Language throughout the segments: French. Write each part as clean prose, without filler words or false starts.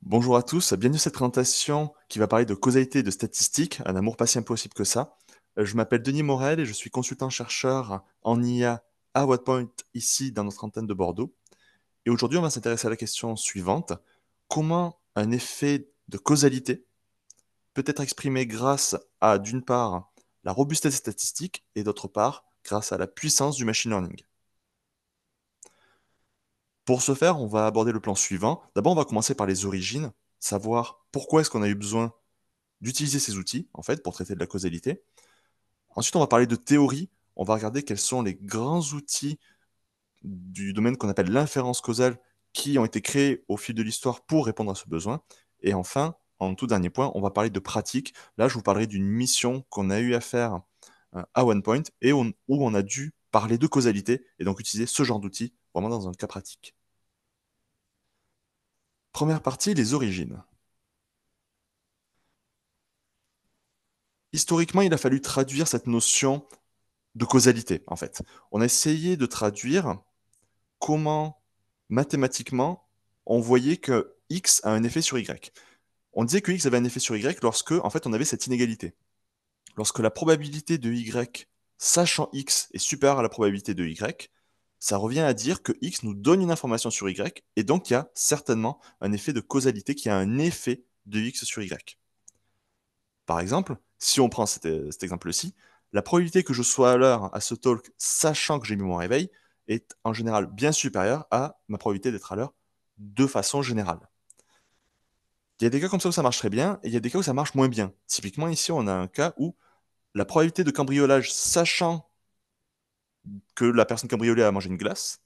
Bonjour à tous, bienvenue à cette présentation qui va parler de causalité et de statistiques, un amour pas si impossible que ça. Je m'appelle Denis Morel et je suis consultant-chercheur en IA à Wattpoint, ici dans notre antenne de Bordeaux. Et aujourd'hui, on va s'intéresser à la question suivante. Comment un effet de causalité peut être exprimé grâce à, d'une part, la robustesse des statistiques et d'autre part, grâce à la puissance du machine learning? Pour ce faire, on va aborder le plan suivant. D'abord, on va commencer par les origines, savoir pourquoi est-ce qu'on a eu besoin d'utiliser ces outils, en fait, pour traiter de la causalité. Ensuite, on va parler de théorie. On va regarder quels sont les grands outils du domaine qu'on appelle l'inférence causale qui ont été créés au fil de l'histoire pour répondre à ce besoin. Et enfin, en tout dernier point, on va parler de pratique. Là, je vous parlerai d'une mission qu'on a eu à faire à OnePoint et où on a dû parler de causalité et donc utiliser ce genre d'outils vraiment dans un cas pratique. Première partie, les origines. Historiquement, il a fallu traduire cette notion de causalité, en fait. On a essayé de traduire comment, mathématiquement, on voyait que X a un effet sur Y. On disait que X avait un effet sur Y lorsque, en fait, on avait cette inégalité. Lorsque la probabilité de Y, sachant X, est supérieure à la probabilité de Y, ça revient à dire que X nous donne une information sur Y, et donc il y a certainement un effet de causalité qui a un effet de X sur Y. Par exemple, si on prend cet exemple-ci, la probabilité que je sois à l'heure à ce talk, sachant que j'ai mis mon réveil, est en général bien supérieure à ma probabilité d'être à l'heure de façon générale. Il y a des cas comme ça où ça marche très bien, et il y a des cas où ça marche moins bien. Typiquement, ici, on a un cas où la probabilité de cambriolage, sachant que la personne cambriolée a mangé une glace,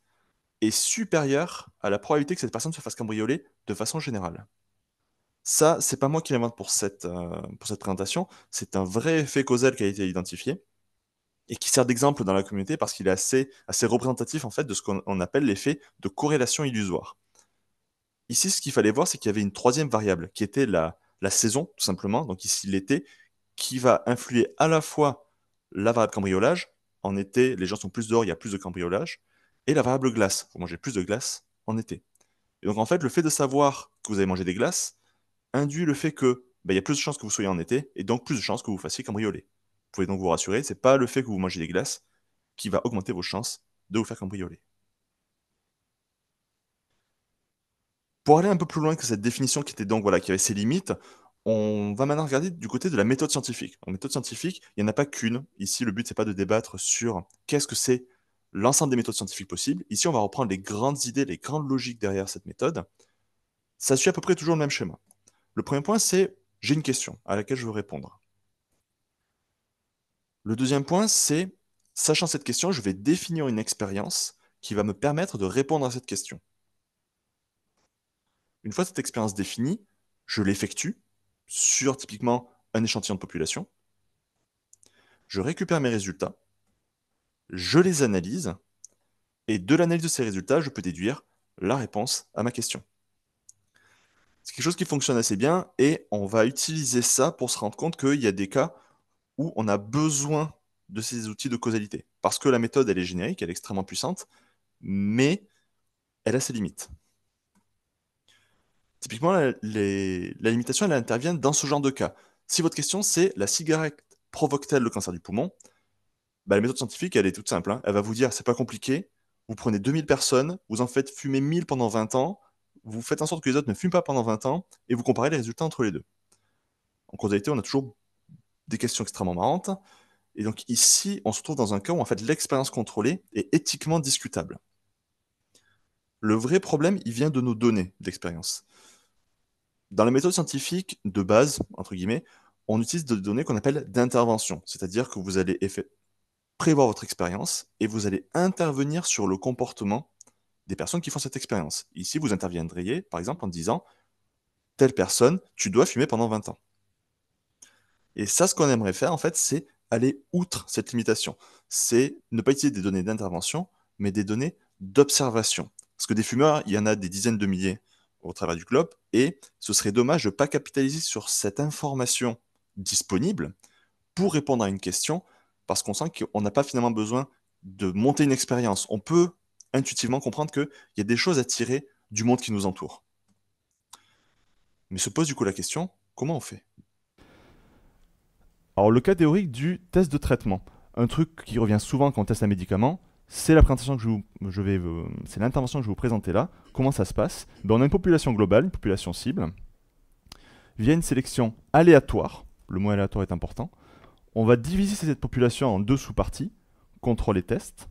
est supérieure à la probabilité que cette personne se fasse cambrioler de façon générale. Ça, c'est pas moi qui l'invente pour cette présentation, c'est un vrai effet causal qui a été identifié et qui sert d'exemple dans la communauté parce qu'il est assez représentatif en fait de ce qu'on appelle l'effet de corrélation illusoire. Ici, ce qu'il fallait voir, c'est qu'il y avait une troisième variable qui était la saison, tout simplement, donc ici l'été, qui va influer à la fois la variable cambriolage, en été, les gens sont plus dehors, il y a plus de cambriolage, et la variable glace, vous mangez plus de glace en été. Et donc en fait, le fait de savoir que vous avez mangé des glaces induit le fait que il y a plus de chances que vous soyez en été, et donc plus de chances que vous fassiez cambrioler. Vous pouvez donc vous rassurer, c'est pas le fait que vous mangez des glaces qui va augmenter vos chances de vous faire cambrioler. Pour aller un peu plus loin que cette définition qui était donc voilà, qui avait ses limites, on va maintenant regarder du côté de la méthode scientifique. En méthode scientifique, il n'y en a pas qu'une. Ici, le but, c'est pas de débattre sur qu'est-ce que c'est l'ensemble des méthodes scientifiques possibles. Ici, on va reprendre les grandes idées, les grandes logiques derrière cette méthode. Ça suit à peu près toujours le même schéma. Le premier point, c'est j'ai une question à laquelle je veux répondre. Le deuxième point, c'est sachant cette question, je vais définir une expérience qui va me permettre de répondre à cette question. Une fois cette expérience définie, je l'effectue sur typiquement un échantillon de population. Je récupère mes résultats, je les analyse, et de l'analyse de ces résultats, je peux déduire la réponse à ma question. C'est quelque chose qui fonctionne assez bien et on va utiliser ça pour se rendre compte qu'il y a des cas où on a besoin de ces outils de causalité. Parce que la méthode, elle est générique, elle est extrêmement puissante, mais elle a ses limites. Typiquement, la limitation, elle intervient dans ce genre de cas. Si votre question, c'est la cigarette provoque-t-elle le cancer du poumon? Bah, la méthode scientifique, elle est toute simple, hein. Elle va vous dire, c'est pas compliqué, vous prenez 2000 personnes, vous en faites fumer 1000 pendant 20 ans, vous faites en sorte que les autres ne fument pas pendant 20 ans, et vous comparez les résultats entre les deux. En causalité, on a toujours des questions extrêmement marrantes, et donc ici, on se trouve dans un cas où en fait l'expérience contrôlée est éthiquement discutable. Le vrai problème, il vient de nos données d'expérience. Dans la méthode scientifique de base, entre guillemets, on utilise des données qu'on appelle d'intervention, c'est-à-dire que vous allez prévoir votre expérience et vous allez intervenir sur le comportement des personnes qui font cette expérience. Ici, vous interviendriez, par exemple, en disant, telle personne, tu dois fumer pendant 20 ans. Et ça, ce qu'on aimerait faire, en fait, c'est aller outre cette limitation. C'est ne pas utiliser des données d'intervention, mais des données d'observation. Parce que des fumeurs, il y en a des dizaines de milliers au travers du globe, et ce serait dommage de ne pas capitaliser sur cette information disponible pour répondre à une question, parce qu'on sent qu'on n'a pas finalement besoin de monter une expérience. On peut intuitivement comprendre qu'il y a des choses à tirer du monde qui nous entoure. Mais se pose du coup la question, comment on fait? Alors, le cas théorique du test de traitement. Un truc qui revient souvent quand on teste un médicament, c'est la présentation que c'est l'intervention que je vais vous présenter là. Comment ça se passe? Ben, on a une population globale, une population cible, via une sélection aléatoire. Le mot aléatoire est important. On va diviser cette population en deux sous-parties, contrôle et test.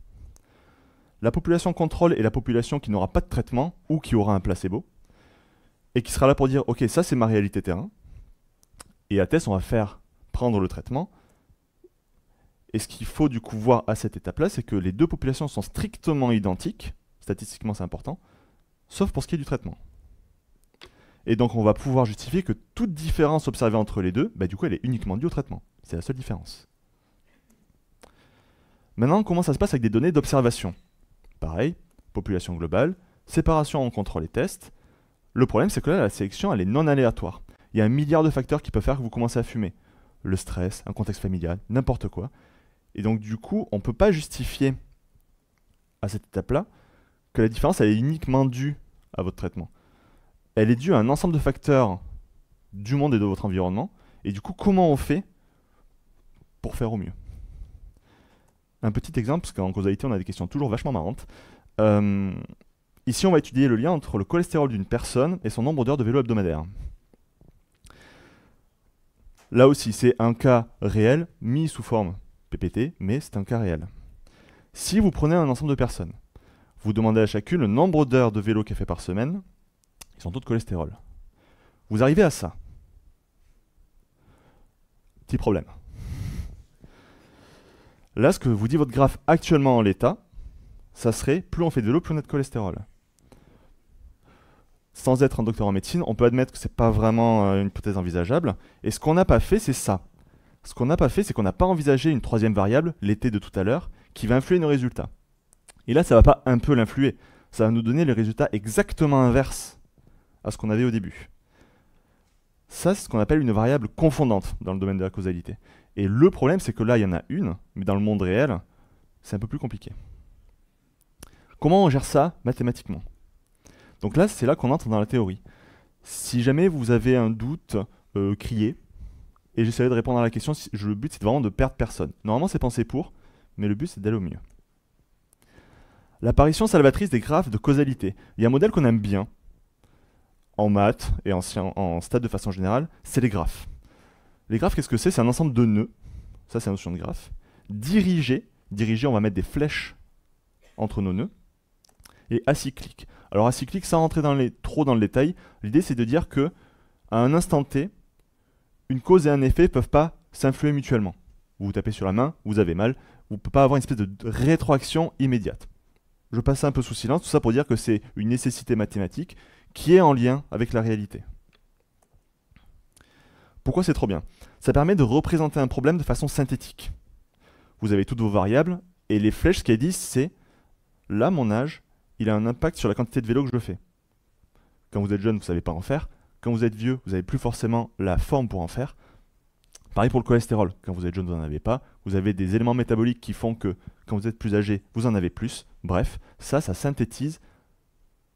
La population contrôle est la population qui n'aura pas de traitement ou qui aura un placebo, et qui sera là pour dire, ok, ça c'est ma réalité terrain. Et à test, on va faire prendre le traitement. Et ce qu'il faut du coup voir à cette étape-là, c'est que les deux populations sont strictement identiques, statistiquement c'est important, sauf pour ce qui est du traitement. Et donc on va pouvoir justifier que toute différence observée entre les deux, bah, du coup elle est uniquement due au traitement. C'est la seule différence. Maintenant, comment ça se passe avec des données d'observation? Pareil, population globale, séparation en contrôle et test. Le problème, c'est que là, la sélection, elle est non aléatoire. Il y a un milliard de facteurs qui peuvent faire que vous commencez à fumer. Le stress, un contexte familial, n'importe quoi. Et donc, du coup, on ne peut pas justifier à cette étape-là que la différence, elle est uniquement due à votre traitement. Elle est due à un ensemble de facteurs du monde et de votre environnement. Et du coup, comment on fait pour faire au mieux? Un petit exemple, parce qu'en causalité, on a des questions toujours vachement marrantes. Ici, on va étudier le lien entre le cholestérol d'une personne et son nombre d'heures de vélo hebdomadaire. Là aussi, c'est un cas réel, mis sous forme PPT, mais c'est un cas réel. Si vous prenez un ensemble de personnes, vous demandez à chacune le nombre d'heures de vélo qu'elle fait par semaine et son taux de cholestérol. Vous arrivez à ça. Petit problème. Là, ce que vous dit votre graphe actuellement en l'état, ça serait plus on fait de vélo, plus on a de cholestérol. Sans être un docteur en médecine, on peut admettre que c'est pas vraiment une hypothèse envisageable. Et ce qu'on n'a pas fait, c'est ça. Ce qu'on n'a pas fait, c'est qu'on n'a pas envisagé une troisième variable, l'été de tout à l'heure, qui va influer nos résultats. Et là, ça va pas un peu l'influer. Ça va nous donner les résultats exactement inverses à ce qu'on avait au début. Ça, c'est ce qu'on appelle une variable confondante dans le domaine de la causalité. Et le problème, c'est que là, il y en a une, mais dans le monde réel, c'est un peu plus compliqué. Comment on gère ça mathématiquement? Donc là, c'est là qu'on entre dans la théorie. Si jamais vous avez un doute, criez, et j'essaierai de répondre à la question. Le but, c'est vraiment de perdre personne. Normalement, c'est pensé pour, mais le but, c'est d'aller au mieux. L'apparition salvatrice des graphes de causalité. Il y a un modèle qu'on aime bien, en maths et en stats de façon générale, c'est les graphes. Les graphes, qu'est-ce que c'est? C'est un ensemble de nœuds, ça c'est la notion de graphe, dirigés, on va mettre des flèches entre nos nœuds, et acyclique. Alors acyclique, sans rentrer trop dans le détail, l'idée c'est de dire que à un instant T, une cause et un effet ne peuvent pas s'influer mutuellement. Vous vous tapez sur la main, vous avez mal, vous ne pouvez pas avoir une espèce de rétroaction immédiate. Je passe ça un peu sous silence, tout ça pour dire que c'est une nécessité mathématique qui est en lien avec la réalité. Pourquoi c'est trop bien? Ça permet de représenter un problème de façon synthétique. Vous avez toutes vos variables, et les flèches, ce qu'elles disent, c'est là, mon âge, il a un impact sur la quantité de vélo que je fais. Quand vous êtes jeune, vous ne savez pas en faire. Quand vous êtes vieux, vous n'avez plus forcément la forme pour en faire. Pareil pour le cholestérol. Quand vous êtes jeune, vous n'en avez pas. Vous avez des éléments métaboliques qui font que quand vous êtes plus âgé, vous en avez plus. Bref, ça synthétise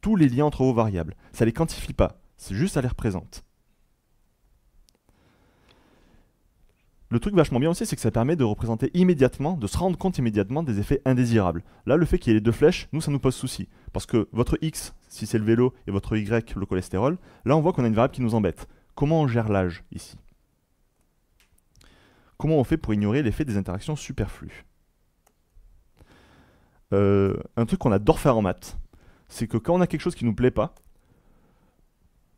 tous les liens entre vos variables. Ça ne les quantifie pas, c'est juste ça les représente. Le truc vachement bien aussi, c'est que ça permet de représenter immédiatement, de se rendre compte immédiatement des effets indésirables. Là, le fait qu'il y ait les deux flèches, nous, ça nous pose souci. Parce que votre X, si c'est le vélo, et votre Y, le cholestérol, là, on voit qu'on a une variable qui nous embête. Comment on gère l'âge, ici? Comment on fait pour ignorer l'effet des interactions superflues? Un truc qu'on adore faire en maths, c'est que quand on a quelque chose qui nous plaît pas,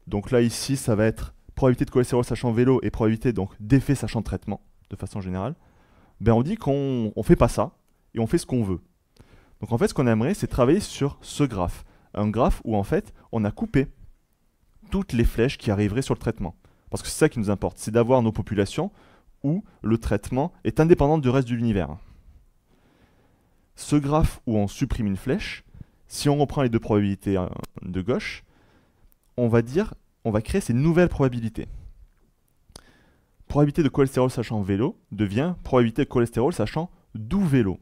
donc là, ici, ça va être probabilité de cholestérol sachant vélo et probabilité donc d'effet sachant traitement, de façon générale, ben on dit qu'on ne fait pas ça et on fait ce qu'on veut. Donc en fait, ce qu'on aimerait, c'est travailler sur ce graphe. Un graphe où en fait, on a coupé toutes les flèches qui arriveraient sur le traitement. Parce que c'est ça qui nous importe, c'est d'avoir nos populations où le traitement est indépendant du reste de l'univers. Ce graphe où on supprime une flèche, si on reprend les deux probabilités de gauche, on va créer ces nouvelles probabilités. Probabilité de cholestérol sachant vélo devient probabilité de cholestérol sachant doux vélo.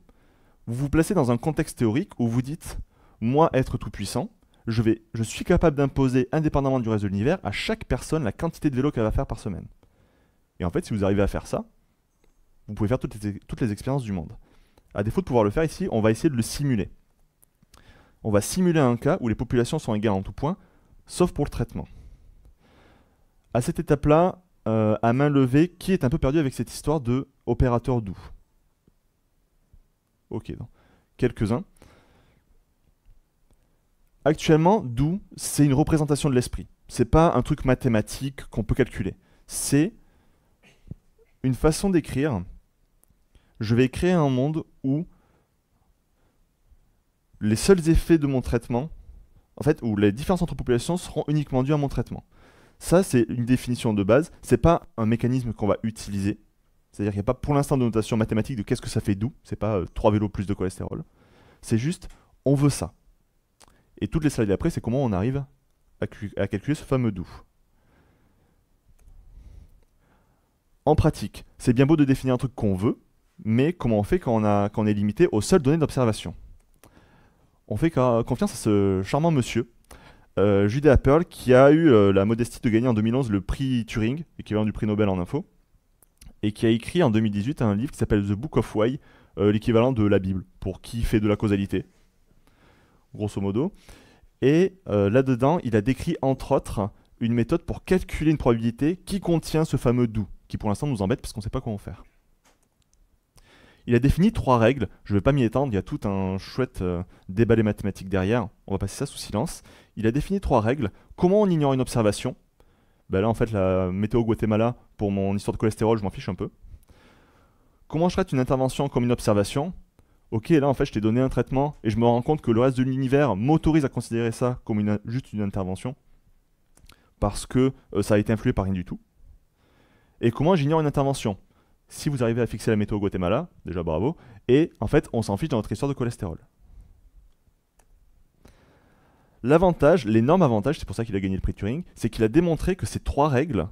Vous vous placez dans un contexte théorique où vous dites, moi être tout puissant, je suis capable d'imposer, indépendamment du reste de l'univers, à chaque personne la quantité de vélo qu'elle va faire par semaine. Et en fait, si vous arrivez à faire ça, vous pouvez faire toutes les expériences du monde. À défaut de pouvoir le faire ici, on va essayer de le simuler. On va simuler un cas où les populations sont égales en tout point, sauf pour le traitement. À cette étape-là, à main levée, qui est un peu perdu avec cette histoire de opérateur doux? Ok, donc, quelques-uns. Actuellement, doux, c'est une représentation de l'esprit. C'est pas un truc mathématique qu'on peut calculer. C'est une façon d'écrire. Je vais créer un monde où les seuls effets de mon traitement, en fait, où les différences entre populations seront uniquement dues à mon traitement. Ça, c'est une définition de base. C'est pas un mécanisme qu'on va utiliser. C'est-à-dire qu'il n'y a pas pour l'instant de notation mathématique de qu'est-ce que ça fait doux. C'est pas 3 vélos plus de cholestérol. C'est juste, on veut ça. Et toutes les slides après, c'est comment on arrive à calculer ce fameux doux. En pratique, c'est bien beau de définir un truc qu'on veut, mais comment on fait quand on est limité aux seules données d'observation? On fait confiance à ce charmant monsieur, Judah Pearl, qui a eu la modestie de gagner en 2011 le prix Turing, équivalent du prix Nobel en info, et qui a écrit en 2018 un livre qui s'appelle The Book of Why, l'équivalent de la Bible, pour qui fait de la causalité, grosso modo. Et là-dedans, il a décrit entre autres une méthode pour calculer une probabilité qui contient ce fameux doux, qui pour l'instant nous embête parce qu'on ne sait pas comment faire. Il a défini 3 règles, je ne vais pas m'y étendre, il y a tout un chouette débat des mathématiques derrière, on va passer ça sous silence. Il a défini 3 règles. Comment on ignore une observation? Ben là en fait la météo Guatemala, pour mon histoire de cholestérol, je m'en fiche un peu. Comment je traite une intervention comme une observation? Ok, là en fait je t'ai donné un traitement et je me rends compte que le reste de l'univers m'autorise à considérer ça comme juste une intervention parce que ça a été influé par rien du tout. Et comment j'ignore une intervention? Si vous arrivez à fixer la météo Guatemala, déjà bravo, et en fait on s'en fiche dans notre histoire de cholestérol. L'avantage, l'énorme avantage, c'est pour ça qu'il a gagné le prix Turing, c'est qu'il a démontré que ces 3 règles,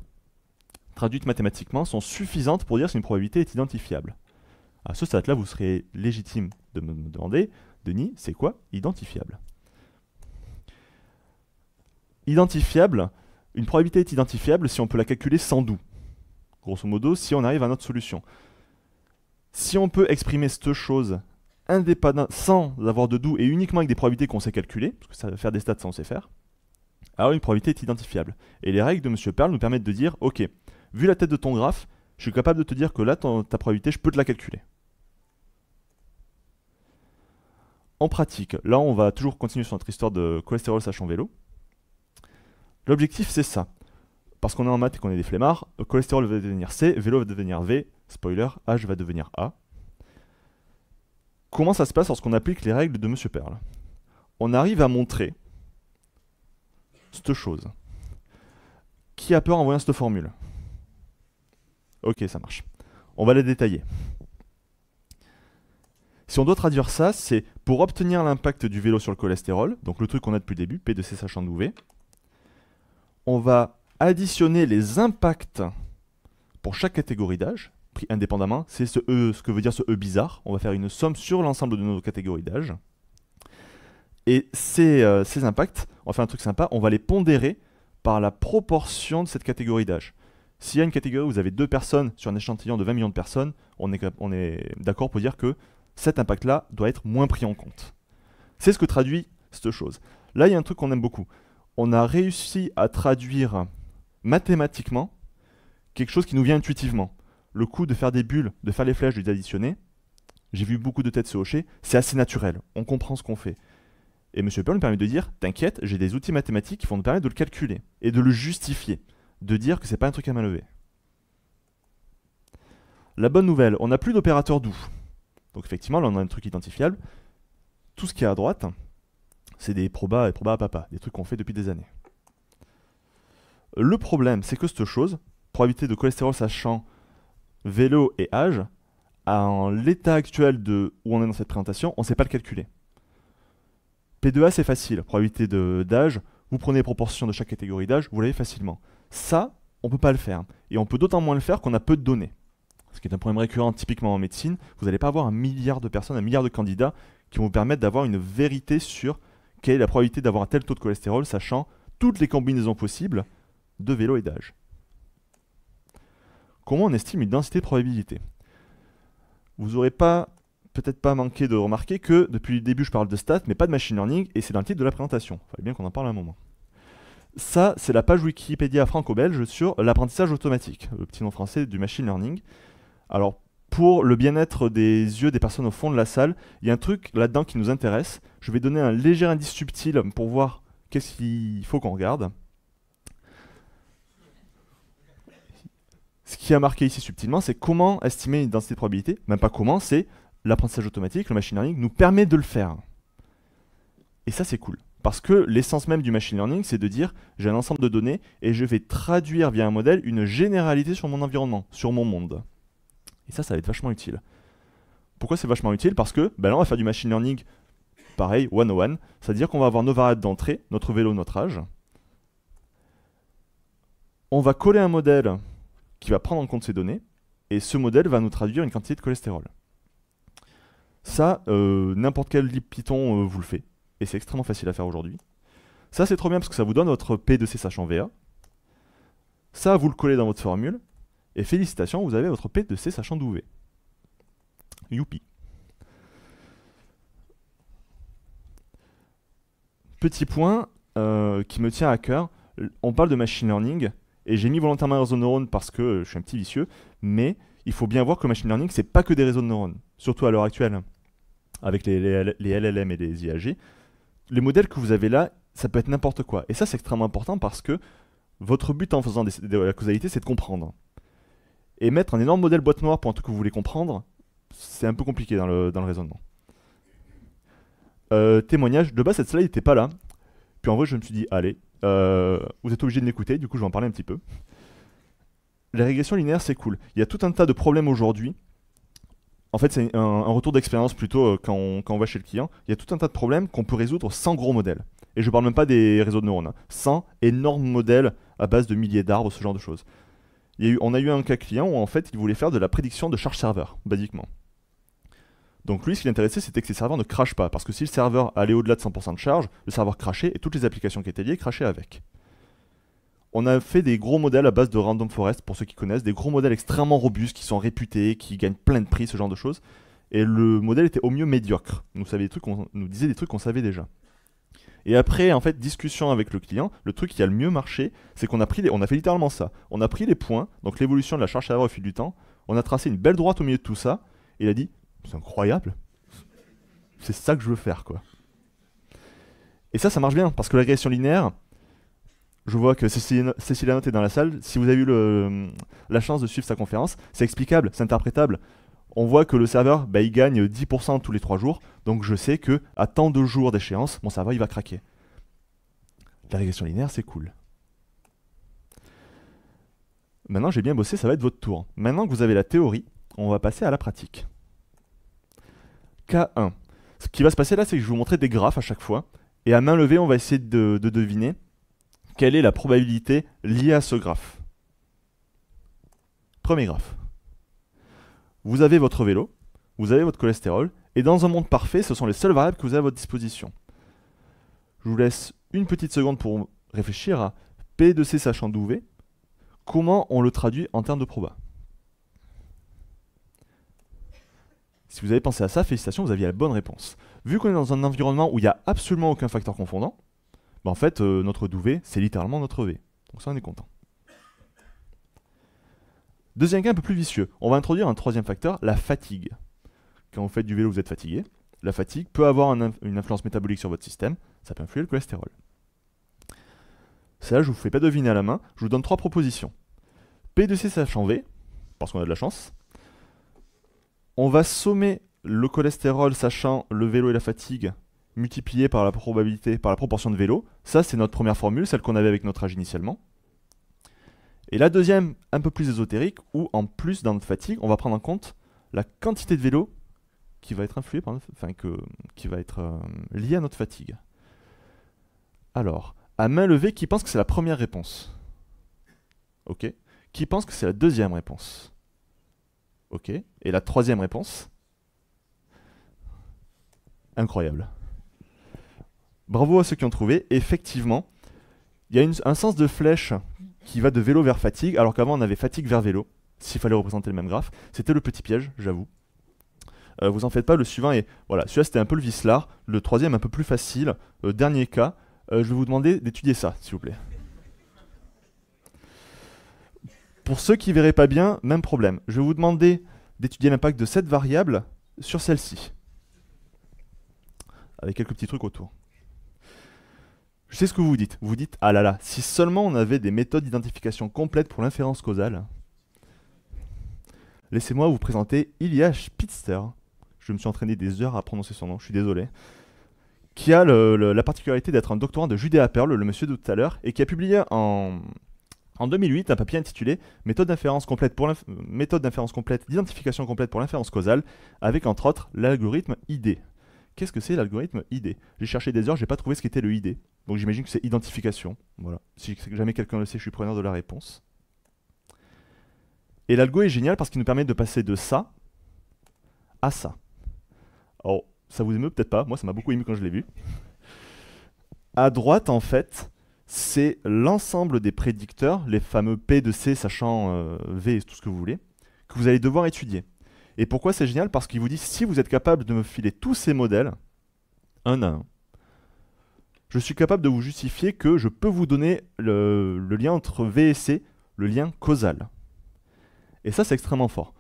traduites mathématiquement, sont suffisantes pour dire si une probabilité est identifiable. À ce stade-là, vous serez légitime de me demander, Denis, c'est quoi identifiable? Identifiable, une probabilité est identifiable si on peut la calculer sans doux. Grosso modo, si on arrive à notre solution. Si on peut exprimer cette chose indépendante, sans avoir de doux et uniquement avec des probabilités qu'on sait calculer, parce que ça va faire des stats ça on sait faire, alors une probabilité est identifiable. Et les règles de M. Pearl nous permettent de dire, ok, vu la tête de ton graphe, je suis capable de te dire que là, ta probabilité, je peux te la calculer. En pratique, là on va toujours continuer sur notre histoire de cholestérol sachant vélo. L'objectif c'est ça. Parce qu'on est en maths et qu'on est des flemmards, cholestérol va devenir C, vélo va devenir V, spoiler, H va devenir A. Comment ça se passe lorsqu'on applique les règles de M. Pearl? On arrive à montrer cette chose. Qui a peur en voyant cette formule? Ok, ça marche. On va la détailler. Si on doit traduire ça, c'est pour obtenir l'impact du vélo sur le cholestérol, donc le truc qu'on a depuis le début, P de C sachant de V, on va additionner les impacts pour chaque catégorie d'âge, pris indépendamment, c'est ce que veut dire ce E bizarre. On va faire une somme sur l'ensemble de nos catégories d'âge. Et ces impacts, on va faire un truc sympa, on va les pondérer par la proportion de cette catégorie d'âge. S'il y a une catégorie où vous avez 2 personnes sur un échantillon de 20 millions de personnes, on est d'accord pour dire que cet impact-là doit être moins pris en compte. C'est ce que traduit cette chose. Là, il y a un truc qu'on aime beaucoup. On a réussi à traduire mathématiquement quelque chose qui nous vient intuitivement. Le coup de faire des bulles, de faire les flèches, de les additionner, j'ai vu beaucoup de têtes se hocher, c'est assez naturel, on comprend ce qu'on fait. Et M. Pearl nous permet de dire, t'inquiète, j'ai des outils mathématiques qui vont nous permettre de le calculer et de le justifier, de dire que c'est pas un truc à main levée. La bonne nouvelle, on n'a plus d'opérateur doux. Donc effectivement, là on a un truc identifiable. Tout ce qui est à droite, c'est des probas et probas à papa, des trucs qu'on fait depuis des années. Le problème, c'est que cette chose, probabilité de cholestérol sachant vélo et âge, en l'état actuel de où on est dans cette présentation, on ne sait pas le calculer. P2A c'est facile, probabilité d'âge, vous prenez les proportions de chaque catégorie d'âge, vous l'avez facilement. Ça, on ne peut pas le faire. Et on peut d'autant moins le faire qu'on a peu de données. Ce qui est un problème récurrent typiquement en médecine, vous n'allez pas avoir 1 milliard de personnes, 1 milliard de candidats qui vont vous permettre d'avoir une vérité sur quelle est la probabilité d'avoir un tel taux de cholestérol, sachant toutes les combinaisons possibles de vélo et d'âge. Comment on estime une densité de probabilité? Vous n'aurez peut-être pas manqué de remarquer que depuis le début je parle de stats, mais pas de machine learning, et c'est dans le titre de la présentation. Il fallait bien qu'on en parle un moment. Ça, c'est la page Wikipédia franco-belge sur l'apprentissage automatique, le petit nom français du machine learning. Alors, pour le bien-être des yeux des personnes au fond de la salle, il y a un truc là-dedans qui nous intéresse. Je vais donner un léger indice subtil pour voir qu'est-ce qu'il faut qu'on regarde. Ce qui a marqué ici subtilement, c'est comment estimer une densité de probabilité. Même pas comment, c'est l'apprentissage automatique, le machine learning nous permet de le faire. Et ça, c'est cool. Parce que l'essence même du machine learning, c'est de dire, j'ai un ensemble de données et je vais traduire via un modèle une généralité sur mon environnement, sur mon monde. Et ça va être vachement utile. Pourquoi c'est vachement utile? Parce que là, on va faire du machine learning, pareil, 101, c'est-à-dire qu'on va avoir nos variables d'entrée, notre vélo, notre âge. On va coller un modèle qui va prendre en compte ces données, et ce modèle va nous traduire une quantité de cholestérol. Ça, n'importe quel lib Python vous le fait, et c'est extrêmement facile à faire aujourd'hui. Ça, c'est trop bien parce que ça vous donne votre P de C sachant VA. Ça, vous le collez dans votre formule, et félicitations, vous avez votre P de C sachant d'UV. Youpi. Petit point qui me tient à cœur, on parle de machine learning, et j'ai mis volontairement un réseau de neurones parce que je suis un petit vicieux, mais il faut bien voir que le machine learning, c'est pas que des réseaux de neurones, surtout à l'heure actuelle, avec les LLM et les IAG. Les modèles que vous avez là, ça peut être n'importe quoi. Et ça, c'est extrêmement important parce que votre but en faisant de la causalité, c'est de comprendre. Et mettre un énorme modèle boîte noire pour un truc que vous voulez comprendre, c'est un peu compliqué dans le raisonnement. Témoignage, de base cette slide n'était pas là. Puis en vrai je me suis dit, allez, vous êtes obligé de m'écouter, du coup je vais en parler un petit peu. Les régressions linéaires c'est cool. Il y a tout un tas de problèmes aujourd'hui. En fait c'est un retour d'expérience plutôt quand on va chez le client. Il y a tout un tas de problèmes qu'on peut résoudre sans gros modèles. Et je parle même pas des réseaux de neurones, hein. Sans énormes modèles à base de milliers d'arbres, ce genre de choses. On a eu un cas client où en fait il voulait faire de la prédiction de charge serveur, basiquement. Donc lui, ce qui l'intéressait, c'était que ses serveurs ne crachent pas. Parce que si le serveur allait au-delà de 100% de charge, le serveur crachait et toutes les applications qui étaient liées crachaient avec. On a fait des gros modèles à base de Random Forest, pour ceux qui connaissent, des gros modèles extrêmement robustes, qui sont réputés, qui gagnent plein de prix, ce genre de choses. Et le modèle était au mieux médiocre. Nous disait des trucs qu'on savait déjà. Et après, en fait, discussion avec le client, le truc qui a le mieux marché, c'est qu'on a fait littéralement ça. On a pris les points, donc l'évolution de la charge serveur au fil du temps, on a tracé une belle droite au milieu de tout ça, et il a dit, c'est incroyable, c'est ça que je veux faire, quoi. Et ça marche bien, parce que la régression linéaire, je vois que Cécilia Note est dans la salle, si vous avez eu la chance de suivre sa conférence, c'est explicable, c'est interprétable. On voit que le serveur, il gagne 10% tous les 3 jours, donc je sais que à tant de jours d'échéance, mon serveur il va craquer. La régression linéaire, c'est cool. Maintenant, j'ai bien bossé, ça va être votre tour. Maintenant que vous avez la théorie, on va passer à la pratique. K1. Ce qui va se passer là, c'est que je vais vous montrer des graphes à chaque fois, et à main levée, on va essayer de deviner quelle est la probabilité liée à ce graphe. Premier graphe. Vous avez votre vélo, vous avez votre cholestérol, et dans un monde parfait, ce sont les seules variables que vous avez à votre disposition. Je vous laisse une petite seconde pour réfléchir à P de C sachant d'UV, comment on le traduit en termes de proba. Si vous avez pensé à ça, félicitations, vous aviez la bonne réponse. Vu qu'on est dans un environnement où il n'y a absolument aucun facteur confondant, en fait, notre d'UV, c'est littéralement notre V. Donc ça, on est content. Deuxième cas un peu plus vicieux. On va introduire un troisième facteur, la fatigue. Quand vous faites du vélo, vous êtes fatigué. La fatigue peut avoir une influence métabolique sur votre système. Ça peut influer le cholestérol. Ça, je vous fais pas deviner à la main. Je vous donne 3 propositions. P de C sachant V, parce qu'on a de la chance. On va sommer le cholestérol sachant le vélo et la fatigue multiplié par la probabilité, par la proportion de vélo. Ça, c'est notre première formule, celle qu'on avait avec notre âge initialement. Et la deuxième, un peu plus ésotérique, où en plus dans notre fatigue, on va prendre en compte la quantité de vélo qui va être influée par qui va être liée à notre fatigue. Alors, à main levée, qui pense que c'est la première réponse? Ok. Qui pense que c'est la deuxième réponse? Ok. Et la troisième réponse? Incroyable. Bravo à ceux qui ont trouvé. Effectivement, il y a un sens de flèche qui va de vélo vers fatigue, alors qu'avant on avait fatigue vers vélo, s'il fallait représenter le même graphe. C'était le petit piège, j'avoue. Vous en faites pas, le suivant est... Voilà, celui-là c'était un peu le vicelard, le troisième un peu plus facile. Dernier cas, je vais vous demander d'étudier ça, s'il vous plaît. Pour ceux qui verraient pas bien, même problème. Je vais vous demander d'étudier l'impact de cette variable sur celle-ci. Avec quelques petits trucs autour. Je sais ce que vous dites. Vous dites, ah là là, si seulement on avait des méthodes d'identification complètes pour l'inférence causale. Laissez-moi vous présenter Ilya Spitzer. Je me suis entraîné des heures à prononcer son nom, je suis désolé. Qui a la particularité d'être un doctorant de Judea Pearl, le monsieur de tout à l'heure, et qui a publié en 2008 un papier intitulé Méthode d'inférence complète d'identification complète pour l'inférence causale, avec entre autres l'algorithme ID. Qu'est-ce que c'est l'algorithme ID? J'ai cherché des heures, j'ai pas trouvé ce qu'était le ID. Donc j'imagine que c'est identification. Voilà. Si jamais quelqu'un le sait, je suis preneur de la réponse. Et l'algo est génial parce qu'il nous permet de passer de ça à ça. Alors, ça vous émeut peut-être pas, moi ça m'a beaucoup ému quand je l'ai vu. À droite, en fait, c'est l'ensemble des prédicteurs, les fameux P de C, sachant V et tout ce que vous voulez, que vous allez devoir étudier. Et pourquoi c'est génial? Parce qu'il vous dit, si vous êtes capable de me filer tous ces modèles, un à un, je suis capable de vous justifier que je peux vous donner le lien entre V et C, le lien causal. Et ça, c'est extrêmement fort.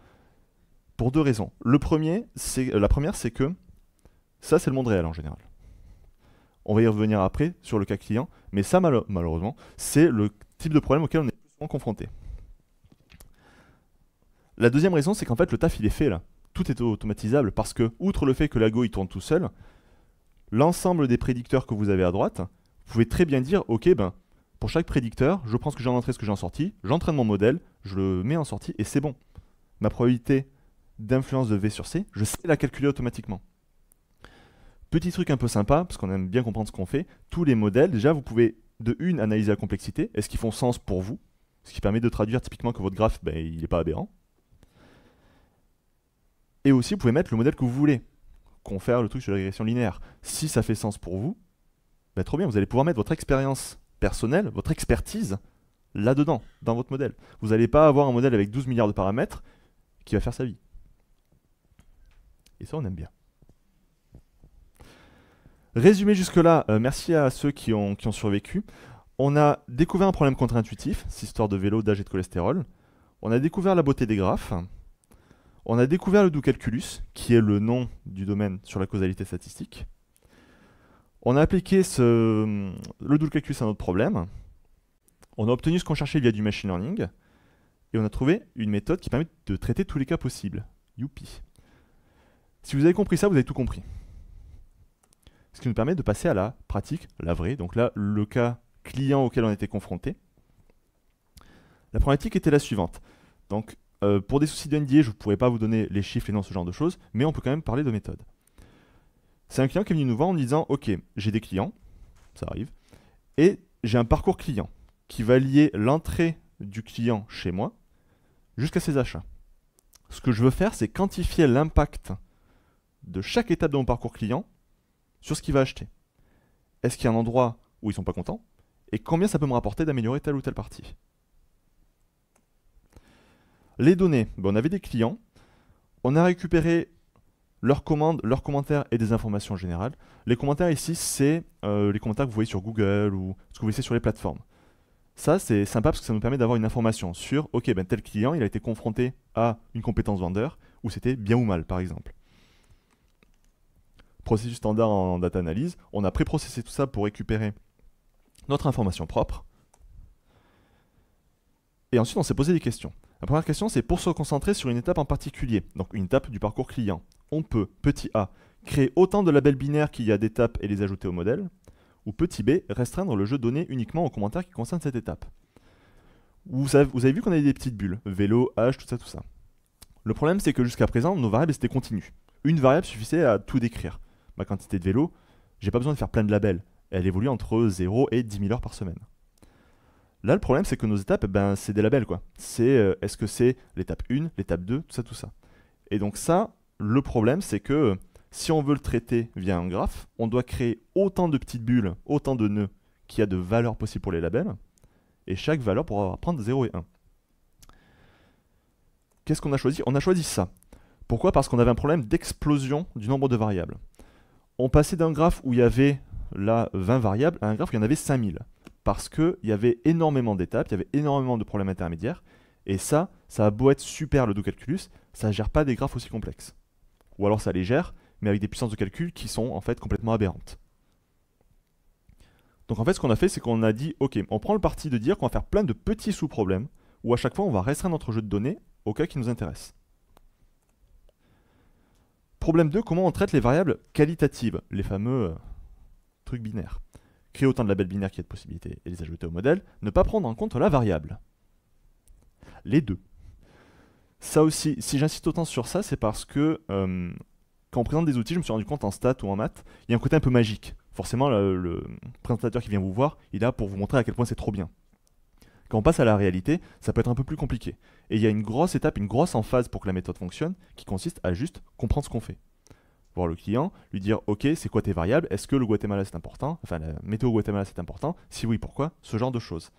Pour deux raisons. La première, c'est que ça, c'est le monde réel en général. On va y revenir après sur le cas client, mais ça, malheureusement, c'est le type de problème auquel on est plus souvent confronté. La deuxième raison, c'est qu'en fait, le taf, il est fait là. Tout est automatisable parce que, outre le fait que l'algo, il tourne tout seul, l'ensemble des prédicteurs que vous avez à droite, vous pouvez très bien dire, ok, ben, pour chaque prédicteur, je prends ce que j'ai en entrée, ce que j'ai en sortie, j'entraîne mon modèle, je le mets en sortie et c'est bon. Ma probabilité d'influence de V sur C, je sais la calculer automatiquement. Petit truc un peu sympa, parce qu'on aime bien comprendre ce qu'on fait, tous les modèles, déjà, vous pouvez de une analyser la complexité, est-ce qu'ils font sens pour vous, ce qui permet de traduire typiquement que votre graphe, ben, il n'est pas aberrant. Et aussi, vous pouvez mettre le modèle que vous voulez, confère le truc sur la régression linéaire. Si ça fait sens pour vous, ben, trop bien, vous allez pouvoir mettre votre expérience personnelle, votre expertise, là-dedans, dans votre modèle. Vous n'allez pas avoir un modèle avec 12 milliards de paramètres qui va faire sa vie. Et ça, on aime bien. Résumé jusque-là, merci à ceux qui ont survécu. On a découvert un problème contre-intuitif, cette histoire de vélo, d'âge et de cholestérol. On a découvert la beauté des graphes. On a découvert le do-calculus, qui est le nom du domaine sur la causalité statistique. On a appliqué le do-calculus à notre problème. On a obtenu ce qu'on cherchait via du machine learning. Et on a trouvé une méthode qui permet de traiter tous les cas possibles. Youpi. Si vous avez compris ça, vous avez tout compris. Ce qui nous permet de passer à la pratique, la vraie. Donc là, le cas client auquel on était confronté. La problématique était la suivante. Donc, pour des soucis de NDA, je ne pourrais pas vous donner les chiffres, les noms, ce genre de choses, mais on peut quand même parler de méthode. C'est un client qui est venu nous voir en disant, ok, j'ai des clients, ça arrive, et j'ai un parcours client qui va lier l'entrée du client chez moi jusqu'à ses achats. Ce que je veux faire, c'est quantifier l'impact de chaque étape de mon parcours client sur ce qu'il va acheter. Est-ce qu'il y a un endroit où ils ne sont pas contents? Et combien ça peut me rapporter d'améliorer telle ou telle partie? Les données, on avait des clients, on a récupéré leurs commandes, leurs commentaires et des informations générales. Les commentaires ici, c'est les commentaires que vous voyez sur Google ou ce que vous voyez sur les plateformes. Ça, c'est sympa parce que ça nous permet d'avoir une information sur, ok, ben, tel client, il a été confronté à une compétence vendeur, ou c'était bien ou mal, par exemple. Processus standard en data analyse, on a préprocessé tout ça pour récupérer notre information propre. Et ensuite, on s'est posé des questions. La première question, c'est pour se concentrer sur une étape en particulier, donc une étape du parcours client. On peut, petit a, créer autant de labels binaires qu'il y a d'étapes et les ajouter au modèle, ou petit b, restreindre le jeu de données uniquement aux commentaires qui concernent cette étape. Vous avez vu qu'on avait des petites bulles, vélo, âge, tout ça. Le problème, c'est que jusqu'à présent, nos variables étaient continues. Une variable suffisait à tout décrire. Ma quantité de vélo, j'ai pas besoin de faire plein de labels. Elle évolue entre 0 et 10 000 heures par semaine. Là, le problème, c'est que nos étapes, ben, c'est des labels, quoi. C'est, est-ce que c'est l'étape 1, l'étape 2, tout ça. Et donc ça, le problème, c'est que Si on veut le traiter via un graphe, on doit créer autant de petites bulles, autant de nœuds qu'il y a de valeurs possibles pour les labels, et chaque valeur pourra prendre 0 et 1. Qu'est-ce qu'on a choisi? On a choisi ça. Pourquoi? Parce qu'on avait un problème d'explosion du nombre de variables. On passait d'un graphe où il y avait là 20 variables à un graphe où il y en avait 5000. Parce qu'il y avait énormément d'étapes, il y avait énormément de problèmes intermédiaires, et ça a beau être super le do-calculus, ça ne gère pas des graphes aussi complexes. Ou alors ça les gère, mais avec des puissances de calcul qui sont en fait complètement aberrantes. Donc en fait ce qu'on a fait, c'est qu'on a dit, ok, on prend le parti de dire qu'on va faire plein de petits sous-problèmes, où à chaque fois on va restreindre notre jeu de données au cas qui nous intéresse. Problème 2, comment on traite les variables qualitatives, les fameux trucs binaires. Créer autant de labels binaires qu'il y a de possibilités et les ajouter au modèle, ne pas prendre en compte la variable. Les deux. Ça aussi, si j'insiste autant sur ça, c'est parce que quand on présente des outils, je me suis rendu compte en stats ou en maths, il y a un côté un peu magique. Forcément, le présentateur qui vient vous voir, il est là pour vous montrer à quel point c'est trop bien. Quand on passe à la réalité, ça peut être un peu plus compliqué. Et il y a une grosse étape, une grosse emphase pour que la méthode fonctionne, qui consiste à juste comprendre ce qu'on fait. Voir le client, lui dire « Ok, c'est quoi tes variables? Est-ce que le Guatemala c'est important? Enfin, la météo au Guatemala c'est important? Si oui, pourquoi? Ce genre de choses. »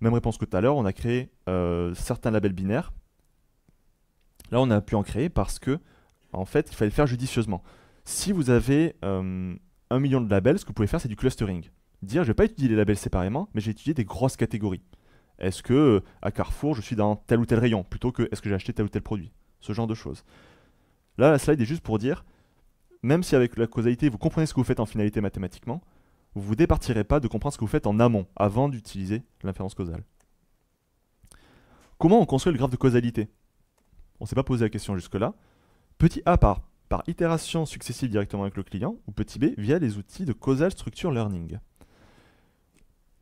Même réponse que tout à l'heure, on a créé certains labels binaires. Là, on a pu en créer parce que, en fait, il fallait le faire judicieusement. Si vous avez 1 million de labels, ce que vous pouvez faire, c'est du clustering. Dire, je ne vais pas étudier les labels séparément, mais j'ai étudié des grosses catégories. Est-ce que à Carrefour, je suis dans tel ou tel rayon, plutôt que est-ce que j'ai acheté tel ou tel produit? Ce genre de choses. Là, la slide est juste pour dire, même si avec la causalité, vous comprenez ce que vous faites en finalité mathématiquement, vous ne vous départirez pas de comprendre ce que vous faites en amont, avant d'utiliser l'inférence causale. Comment on construit le graphe de causalité? On ne s'est pas posé la question jusque-là. Petit a par itération successive directement avec le client, ou petit b via les outils de causal structure learning.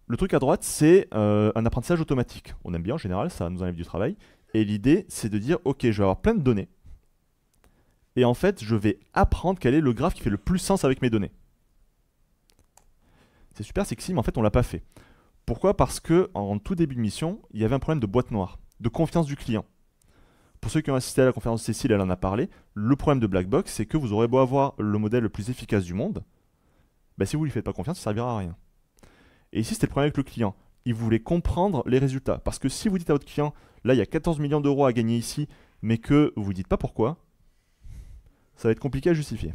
Le truc à droite, c'est un apprentissage automatique. On aime bien en général, ça nous enlève du travail. Et l'idée, c'est de dire, ok, je vais avoir plein de données. Et en fait, je vais apprendre quel est le graphe qui fait le plus sens avec mes données. C'est super sexy, mais en fait, on ne l'a pas fait. Pourquoi? Parce qu'en tout début de mission, il y avait un problème de boîte noire, de confiance du client. Pour ceux qui ont assisté à la conférence de Cécile, elle en a parlé. Le problème de Blackbox, c'est que vous aurez beau avoir le modèle le plus efficace du monde, bah, si vous ne lui faites pas confiance, ça ne servira à rien. Et ici, c'était le problème avec le client. Il voulait comprendre les résultats. Parce que si vous dites à votre client, là, il y a 14 millions d'euros à gagner ici, mais que vous ne dites pas pourquoi, ça va être compliqué à justifier.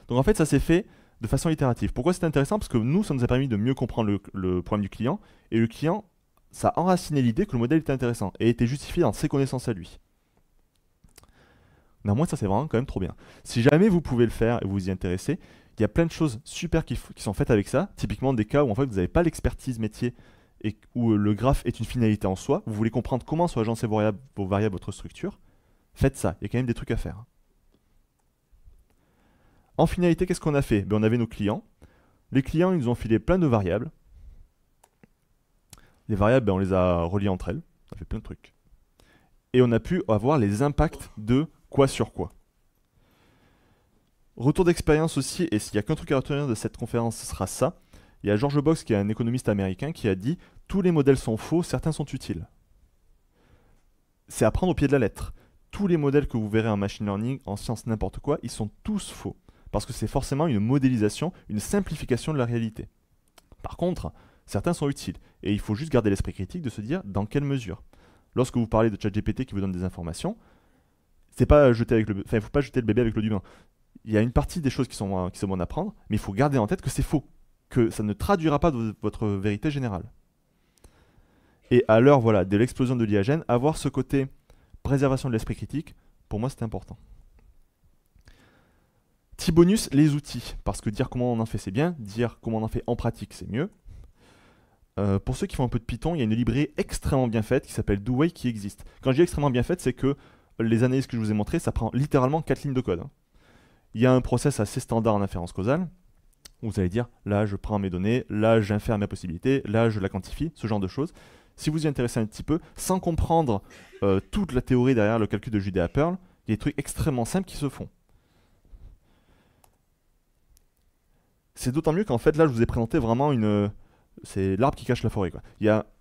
Donc en fait, ça s'est fait de façon itérative. Pourquoi c'est intéressant? Parce que nous, ça nous a permis de mieux comprendre le problème du client, et le client, ça a enraciné l'idée que le modèle était intéressant, et était justifié dans ses connaissances à lui. Néanmoins, ça c'est vraiment quand même trop bien. Si jamais vous pouvez le faire et vous vous y intéressez, il y a plein de choses super qui sont faites avec ça. Typiquement des cas où en fait vous n'avez pas l'expertise métier et où le graphe est une finalité en soi. Vous voulez comprendre comment sont agencées vos variables, votre structure. Faites ça, il y a quand même des trucs à faire. En finalité, qu'est-ce qu'on a fait? On avait nos clients. Les clients, ils nous ont filé plein de variables. Les variables, on les a reliées entre elles. Ça fait plein de trucs. Et on a pu avoir les impacts de quoi sur quoi. Retour d'expérience aussi, et s'il n'y a qu'un truc à retenir de cette conférence, ce sera ça. Il y a George Box, qui est un économiste américain, qui a dit « Tous les modèles sont faux, certains sont utiles ». C'est à prendre au pied de la lettre. Tous les modèles que vous verrez en machine learning, en sciences, n'importe quoi, ils sont tous faux. Parce que c'est forcément une modélisation, une simplification de la réalité. Par contre, certains sont utiles. Et il faut juste garder l'esprit critique de se dire dans quelle mesure. Lorsque vous parlez de ChatGPT qui vous donne des informations, c'est pas jeter avec il ne faut pas jeter le bébé avec l'eau du bain. Il y a une partie des choses qui sont bonnes à prendre, mais il faut garder en tête que c'est faux, que ça ne traduira pas votre vérité générale. Et à l'heure de l'explosion de l'IAGN, avoir ce côté préservation de l'esprit critique, pour moi c'est important. Petit bonus, les outils, parce que dire comment on en fait c'est bien, dire comment on en fait en pratique c'est mieux. Pour ceux qui font un peu de Python, il y a une librairie extrêmement bien faite qui s'appelle Douai qui existe. Quand je dis extrêmement bien faite, c'est que les analyses que je vous ai montrées, ça prend littéralement 4 lignes de code. Il y a un process assez standard en inférence causale, où vous allez dire, là je prends mes données, là j'infère ma possibilité, là je la quantifie, ce genre de choses. Si vous y intéressez un petit peu, sans comprendre toute la théorie derrière le calcul de Judea-Pearl, il y a des trucs extrêmement simples qui se font. C'est d'autant mieux qu'en fait, là je vous ai présenté vraiment c'est l'arbre qui cache la forêt, quoi.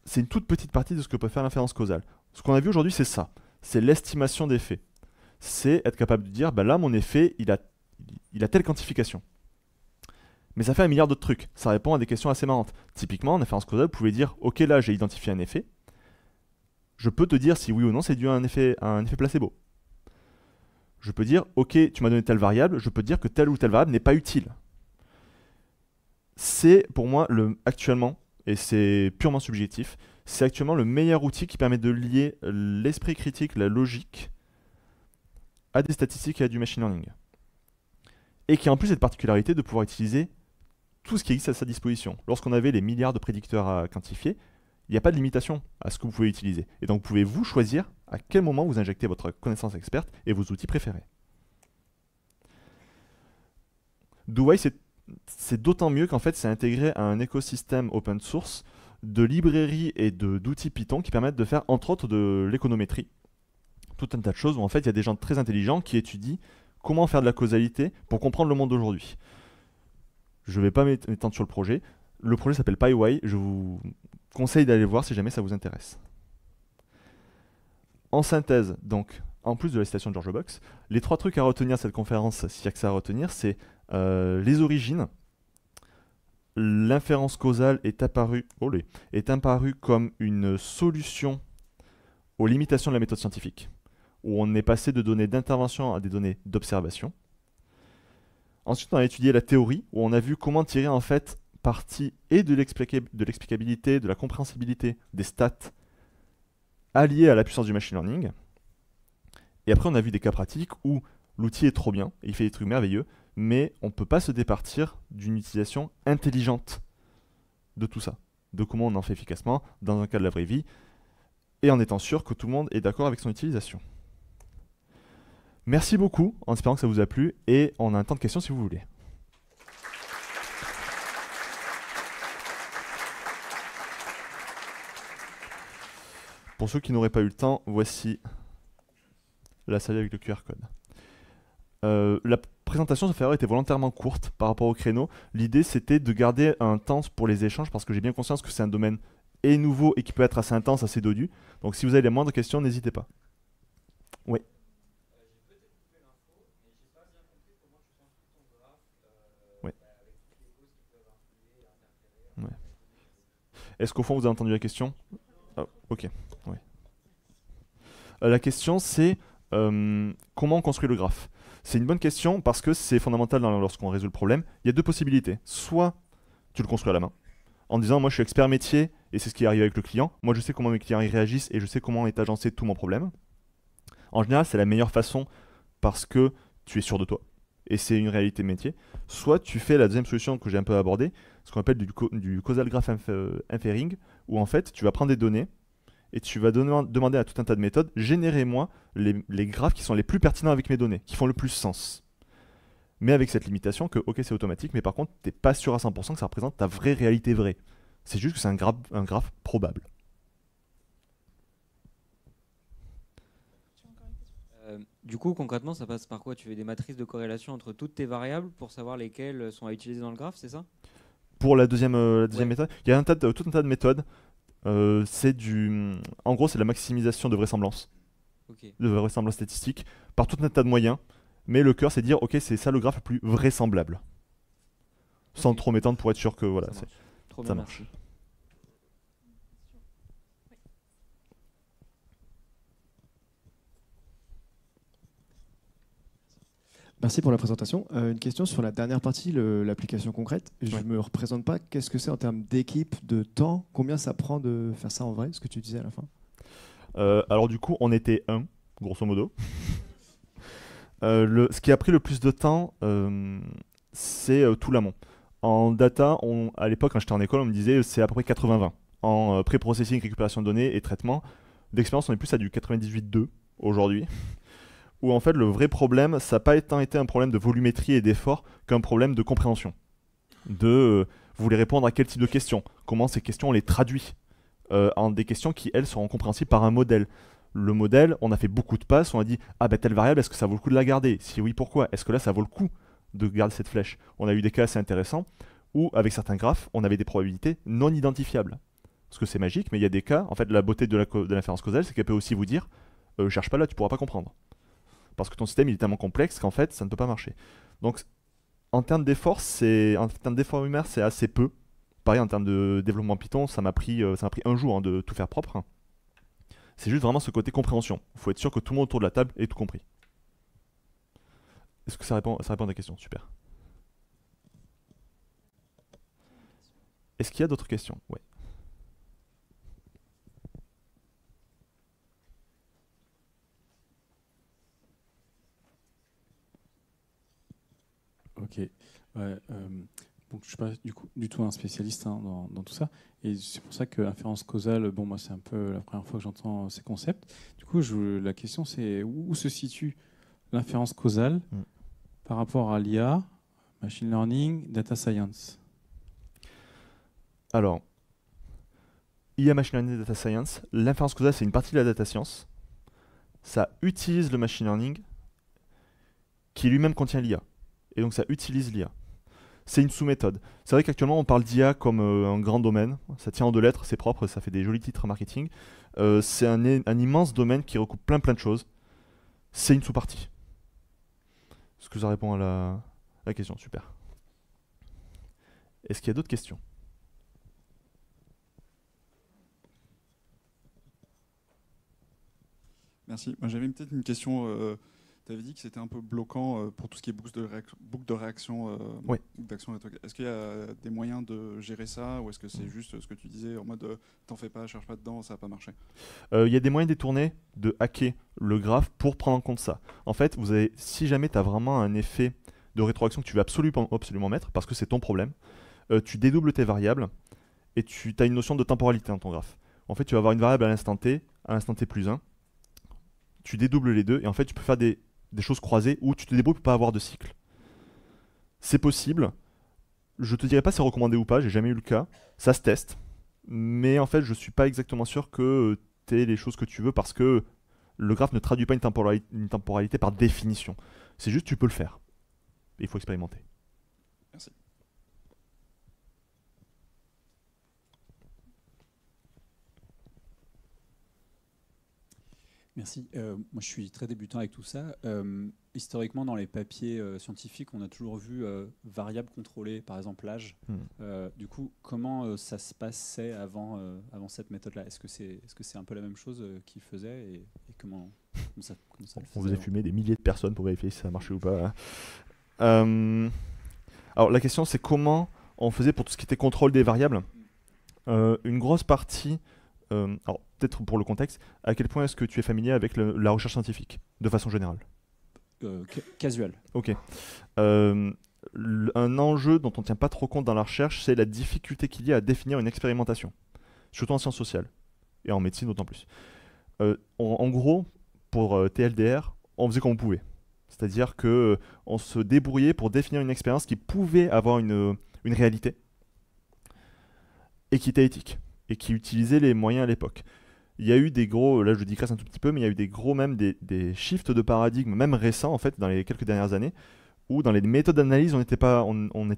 C'est une toute petite partie de ce que peut faire l'inférence causale. Ce qu'on a vu aujourd'hui, c'est ça. C'est l'estimation des faits. c'est être capable de dire, bah là, mon effet, il a telle quantification. Mais ça fait un milliard d'autres trucs. Ça répond à des questions assez marrantes. Typiquement, en inférence causale, vous pouvez dire, ok, là, j'ai identifié un effet. Je peux te dire si oui ou non c'est dû à un effet placebo. Je peux dire, ok, tu m'as donné telle variable, je peux dire que telle ou telle variable n'est pas utile. C'est pour moi actuellement, et c'est purement subjectif, c'est actuellement le meilleur outil qui permet de lier l'esprit critique, la logique, à des statistiques et à du machine learning. Et qui a en plus cette particularité de pouvoir utiliser tout ce qui existe à sa disposition. Lorsqu'on avait les milliards de prédicteurs à quantifier, il n'y a pas de limitation à ce que vous pouvez utiliser. Et donc vous pouvez vous choisir à quel moment vous injectez votre connaissance experte et vos outils préférés. Douai, c'est d'autant mieux qu'en fait c'est intégré à un écosystème open source de librairies et d'outils Python qui permettent de faire entre autres de l'économétrie. Tout un tas de choses où en fait il y a des gens très intelligents qui étudient comment faire de la causalité pour comprendre le monde d'aujourd'hui. Je ne vais pas m'étendre sur le projet. Le projet s'appelle PyWay. Je vous conseille d'aller voir si jamais ça vous intéresse. En synthèse, donc, en plus de la citation de George Box, les 3 trucs à retenir de cette conférence, s'il y a que ça à retenir, c'est les origines. L'inférence causale est apparue comme une solution aux limitations de la méthode scientifique, où on est passé de données d'intervention à des données d'observation. Ensuite, on a étudié la théorie, où on a vu comment tirer en fait parti et de l'explicabilité, de la compréhensibilité des stats alliés à la puissance du machine learning. Et après, on a vu des cas pratiques où l'outil est trop bien, et il fait des trucs merveilleux, mais on ne peut pas se départir d'une utilisation intelligente de tout ça, de comment on en fait efficacement dans un cas de la vraie vie, et en étant sûr que tout le monde est d'accord avec son utilisation. Merci beaucoup, en espérant que ça vous a plu, et on a un temps de questions si vous voulez. Pour ceux qui n'auraient pas eu le temps, voici la salle avec le QR code. La présentation de Ferrer était volontairement courte par rapport au créneau. L'idée c'était de garder un temps pour les échanges parce que j'ai bien conscience que c'est un domaine nouveau et qui peut être assez intense, assez dodu. Donc si vous avez les moindres questions, n'hésitez pas. Oui. Ouais. Ouais. Est-ce qu'au fond vous avez entendu la question? Oh, ok. Ouais. La question c'est comment on construit le graphe? C'est une bonne question parce que c'est fondamental lorsqu'on résout le problème. Il y a 2 possibilités. Soit tu le construis à la main, en disant moi je suis expert métier et c'est ce qui arrive avec le client. Moi je sais comment mes clients y réagissent et je sais comment est agencé tout mon problème. En général c'est la meilleure façon parce que tu es sûr de toi et c'est une réalité métier. Soit tu fais la deuxième solution que j'ai un peu abordée, ce qu'on appelle du causal graph inferring, où en fait tu vas prendre des données et tu vas demander à tout un tas de méthodes, générez-moi les graphes qui sont les plus pertinents avec mes données, qui font le plus sens. Mais avec cette limitation que, ok, c'est automatique, mais par contre, tu n'es pas sûr à 100% que ça représente ta vraie réalité vraie. C'est juste que c'est un graphe probable. Du coup, concrètement, ça passe par quoi? Tu fais des matrices de corrélation entre toutes tes variables pour savoir lesquelles sont à utiliser dans le graphe, c'est ça? Pour la deuxième Ouais. méthode, il y a tout un tas de méthodes. En gros, c'est la maximisation de vraisemblance, Ok. de vraisemblance statistique, par tout un tas de moyens. Mais le cœur, c'est de dire, ok, c'est ça le graphe le plus vraisemblable. Sans Ok. trop m'étendre pour être sûr que voilà, Ça marche. Trop ça bien, marche. merci. Merci pour la présentation. Une question sur la dernière partie, l'application concrète. Je ne me représente pas. Qu'est-ce que c'est en termes d'équipe, de temps? Combien ça prend de faire ça en vrai, ce que tu disais à la fin? Alors du coup, on était un, grosso modo. Ce qui a pris le plus de temps, c'est tout l'amont. En data, à l'époque, quand j'étais en école, on me disait c'est à peu près 80-20. En pré-processing, récupération de données et traitement, d'expérience, on est plus à du 98-2 aujourd'hui. Où en fait, le vrai problème, ça n'a pas tant été un problème de volumétrie et d'effort qu'un problème de compréhension. Vous voulez répondre à quel type de questions? Comment ces questions, on les traduit en des questions qui, elles, seront compréhensibles par un modèle. Le modèle, on a fait beaucoup de passes, on a dit ah ben telle variable, est-ce que ça vaut le coup de la garder? Si oui, pourquoi? Est-ce que là ça vaut le coup de garder cette flèche? On a eu des cas assez intéressants où avec certains graphes, on avait des probabilités non identifiables. Parce que c'est magique, mais il y a des cas, en fait la beauté de l'inférence causale, c'est qu'elle peut aussi vous dire cherche pas là, tu pourras pas comprendre. Parce que ton système il est tellement complexe qu'en fait, ça ne peut pas marcher. Donc, en termes d'effort humain, c'est assez peu. Pareil, en termes de développement Python, ça m'a pris un jour de tout faire propre. C'est juste vraiment ce côté compréhension. Il faut être sûr que tout le monde autour de la table ait tout compris. Est-ce que ça répond à ta question? Super. Est-ce qu'il y a d'autres questions? Ouais. Ok. Ouais, donc, je ne suis pas du tout un spécialiste dans tout ça. Et c'est pour ça que l'inférence causale, bon, moi, c'est un peu la première fois que j'entends ces concepts. Du coup, la question, c'est où se situe l'inférence causale par rapport à l'IA, machine learning, data science? Alors, IA, machine learning et data science, l'inférence causale, c'est une partie de la data science. Ça utilise le machine learning qui lui-même contient l'IA. Et donc, ça utilise l'IA. C'est une sous-méthode. C'est vrai qu'actuellement, on parle d'IA comme un grand domaine. Ça tient en deux lettres, c'est propre, ça fait des jolis titres marketing. C'est un immense domaine qui recoupe plein de choses. C'est une sous-partie. Est-ce que ça répond à la question? Super. Est-ce qu'il y a d'autres questions? Merci. Moi, j'avais peut-être une question. Tu avais dit que c'était un peu bloquant pour tout ce qui est boucle de réaction, Oui. d'action. Est-ce qu'il y a des moyens de gérer ça ou est-ce que c'est juste ce que tu disais en mode t'en fais pas, cherche pas dedans, ça va pas marcher? Il y a des moyens détournés de hacker le graphe pour prendre en compte ça. En fait, si jamais tu as vraiment un effet de rétroaction que tu veux absolument mettre, parce que c'est ton problème, tu dédoubles tes variables et tu as une notion de temporalité dans ton graphe. En fait, tu vas avoir une variable à l'instant t plus 1. Tu dédoubles les deux et en fait, tu peux faire des choses croisées où tu te débrouilles pour pas avoir de cycle. C'est possible. Je te dirais pas si c'est recommandé ou pas, j'ai jamais eu le cas. Ça se teste. Mais en fait, je suis pas exactement sûr que tu aies les choses que tu veux parce que le graphe ne traduit pas une temporalité par définition. C'est juste tu peux le faire. Il faut expérimenter. Merci. Merci. Moi, je suis très débutant avec tout ça. Historiquement, dans les papiers scientifiques, on a toujours vu variables contrôlées, par exemple l'âge. Du coup, comment ça se passait avant cette méthode-là? Est-ce que c'est un peu la même chose qu'ils faisaient et comment ça le faisait? On faisait fumer des milliers de personnes pour vérifier si ça marchait ou pas. Alors la question c'est comment on faisait pour tout ce qui était contrôle des variables. Une grosse partie, alors peut-être pour le contexte, à quel point est-ce que tu es familier avec la recherche scientifique, de façon générale? Casual. Ok. Un enjeu dont on ne tient pas trop compte dans la recherche, c'est la difficulté qu'il y a à définir une expérimentation, surtout en sciences sociales, et en médecine d'autant plus. En gros, pour TLDR, on faisait comme on pouvait. C'est-à-dire qu'on se débrouillait pour définir une expérience qui pouvait avoir une réalité, et qui était éthique, et qui utilisait les moyens à l'époque. Il y a eu des gros, là je digresse un tout petit peu, mais il y a eu des gros même des shifts de paradigme, même récents en fait, dans les quelques dernières années, où dans les méthodes d'analyse on n'était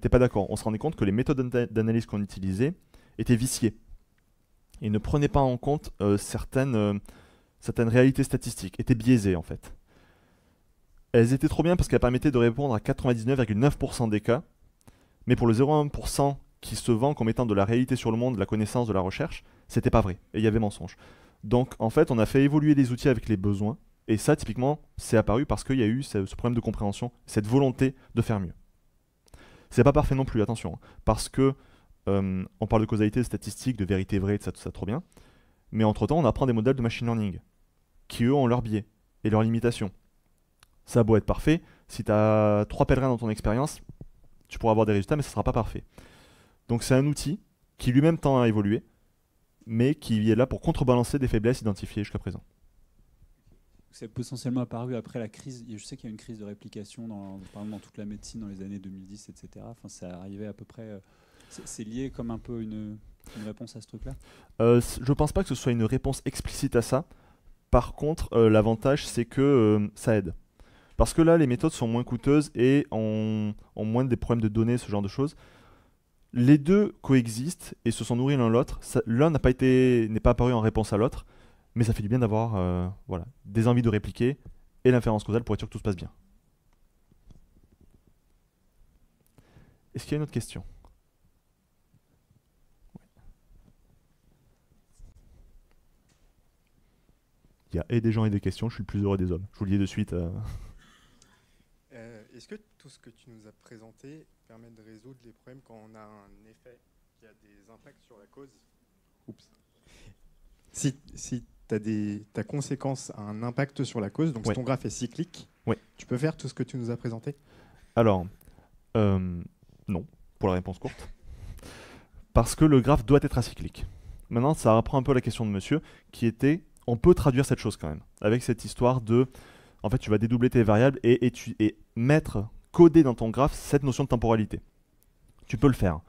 pas d'accord. On se rendait compte que les méthodes d'analyse qu'on utilisait étaient viciées et ne prenaient pas en compte certaines réalités statistiques, étaient biaisées en fait. Elles étaient trop bien parce qu'elles permettaient de répondre à 99,9% des cas, mais pour le 0,1% qui se vend comme étant de la réalité sur le monde, de la connaissance, de la recherche, c'était pas vrai, et il y avait mensonge. Donc en fait, on a fait évoluer les outils avec les besoins, et ça typiquement, c'est apparu parce qu'il y a eu ce problème de compréhension, cette volonté de faire mieux. C'est pas parfait non plus, attention, parce que on parle de causalité, de statistiques, de vérité vraie, tout ça trop bien, mais entre-temps, on apprend des modèles de machine learning, qui eux ont leurs biais et leurs limitations. Ça a beau être parfait, si tu as 3 pèlerins dans ton expérience, tu pourras avoir des résultats, mais ça sera pas parfait. Donc c'est un outil qui lui-même tend à évoluer, mais qui est là pour contrebalancer des faiblesses identifiées jusqu'à présent. C'est potentiellement apparu après la crise. Je sais qu'il y a une crise de réplication par exemple, dans toute la médecine dans les années 2010, etc. Enfin, ça arrivait à peu près. C'est lié comme un peu une réponse à ce truc-là. Je pense pas que ce soit une réponse explicite à ça. Par contre, l'avantage, c'est que ça aide. Parce que là, les méthodes sont moins coûteuses et ont moins des problèmes de données, ce genre de choses. Les deux coexistent et se sont nourris l'un l'autre. L'un n'est pas apparu en réponse à l'autre, mais ça fait du bien d'avoir des envies de répliquer et l'inférence causale pour être sûr que tout se passe bien. Est-ce qu'il y a une autre question? Il y a et des gens et des questions, je suis le plus heureux des hommes. Je vous le dis de suite. Est-ce que tout ce que tu nous as présenté permet de résoudre les problèmes quand on a un effet qui a des impacts sur la cause? Oups. Si ta conséquence a un impact sur la cause, donc si ton graphe est cyclique, tu peux faire tout ce que tu nous as présenté? Alors, non, pour la réponse courte. Parce que le graphe doit être acyclique. Maintenant, ça reprend un peu la question de monsieur, qui était, on peut traduire cette chose quand même, avec cette histoire de, en fait, tu vas dédoubler tes variables et coder dans ton graphe cette notion de temporalité. Tu peux le faire.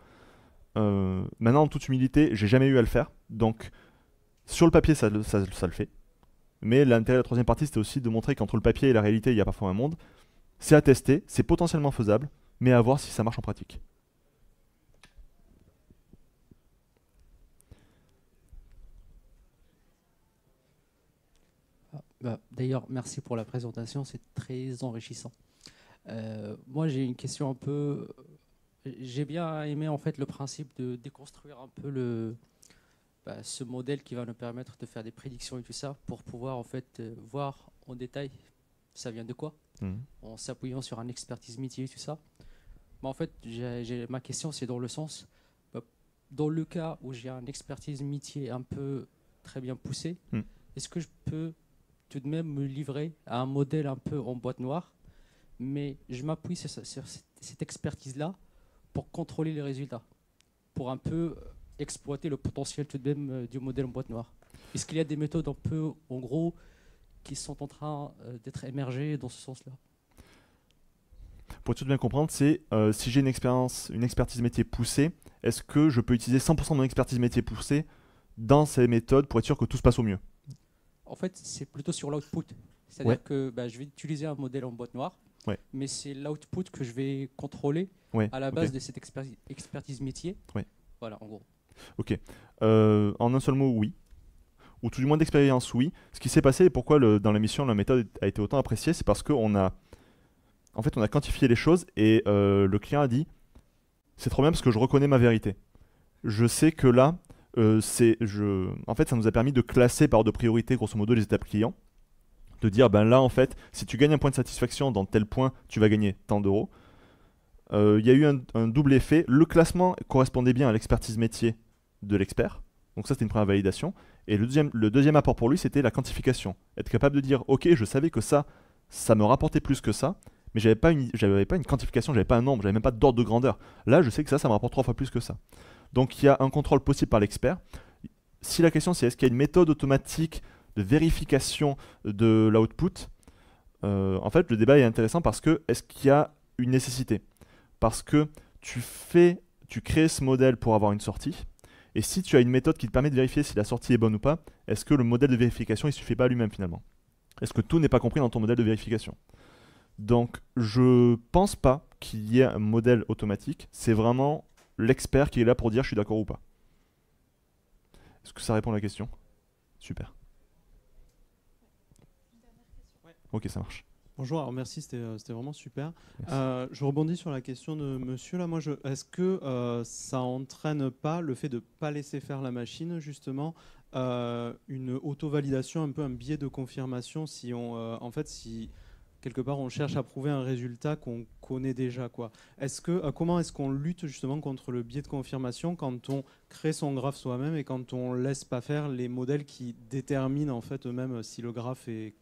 Maintenant, en toute humilité, j'ai jamais eu à le faire, donc sur le papier, ça le fait. Mais l'intérêt de la troisième partie, c'était aussi de montrer qu'entre le papier et la réalité, il y a parfois un monde. C'est à tester, c'est potentiellement faisable, mais à voir si ça marche en pratique. D'ailleurs, merci pour la présentation, c'est très enrichissant. Moi, j'ai une question un peu... J'ai bien aimé en fait le principe de déconstruire un peu ce modèle qui va nous permettre de faire des prédictions et tout ça pour pouvoir en fait voir en détail ça vient de quoi, en s'appuyant sur un expertise métier et tout ça. Mais en fait, ma question c'est dans le sens, dans le cas où j'ai un expertise métier un peu très bien poussé, est-ce que je peux tout de même me livrer à un modèle un peu en boîte noire, mais je m'appuie sur cette expertise-là pour contrôler les résultats, pour un peu exploiter le potentiel tout de même du modèle en boîte noire. Est-ce qu'il y a des méthodes un peu, en gros, qui sont en train d'être émergées dans ce sens-là? Pour tout bien comprendre, c'est si j'ai une expertise métier poussée, est-ce que je peux utiliser 100% de mon expertise métier poussée dans ces méthodes pour être sûr que tout se passe au mieux? En fait, c'est plutôt sur l'output. C'est-à-dire que je vais utiliser un modèle en boîte noire, mais c'est l'output que je vais contrôler à la base de cette expertise métier. Voilà, en gros. Ok. En un seul mot, oui. Ou tout du moins d'expérience, oui. Ce qui s'est passé et pourquoi dans la mission la méthode a été autant appréciée, c'est parce qu'on a quantifié les choses et le client a dit c'est trop bien parce que je reconnais ma vérité. Je sais que là, en fait, ça nous a permis de classer par ordre de priorité, grosso modo, les étapes clients. De dire, ben là, en fait, si tu gagnes un point de satisfaction dans tel point, tu vas gagner tant d'euros. Il y a eu un double effet. Le classement correspondait bien à l'expertise métier de l'expert. Donc ça, c'était une première validation. Et le deuxième apport pour lui, c'était la quantification. Être capable de dire, ok, je savais que ça me rapportait plus que ça, mais j'avais pas une quantification, j'avais pas un nombre, j'avais même pas d'ordre de grandeur. Là, je sais que ça me rapporte 3 fois plus que ça. Donc il y a un contrôle possible par l'expert. Si la question c'est est-ce qu'il y a une méthode automatique de vérification de l'output, en fait le débat est intéressant parce que est-ce qu'il y a une nécessité? Parce que tu crées ce modèle pour avoir une sortie, et si tu as une méthode qui te permet de vérifier si la sortie est bonne ou pas, est-ce que le modèle de vérification il suffit pas à lui-même finalement? Est-ce que tout n'est pas compris dans ton modèle de vérification? Donc je pense pas qu'il y ait un modèle automatique, c'est vraiment l'expert qui est là pour dire je suis d'accord ou pas. Est-ce que ça répond à la question? Super. Ok, ça marche. Bonjour, alors merci, c'était vraiment super. Je rebondis sur la question de monsieur là. Est-ce que ça entraîne pas le fait de ne pas laisser faire la machine, justement, une auto-validation, un peu un biais de confirmation, si quelque part on cherche à prouver un résultat qu'on connaît déjà, quoi. Comment est-ce qu'on lutte justement contre le biais de confirmation quand on crée son graphe soi-même et quand on laisse pas faire les modèles qui déterminent en fait eux-mêmes si le graphe est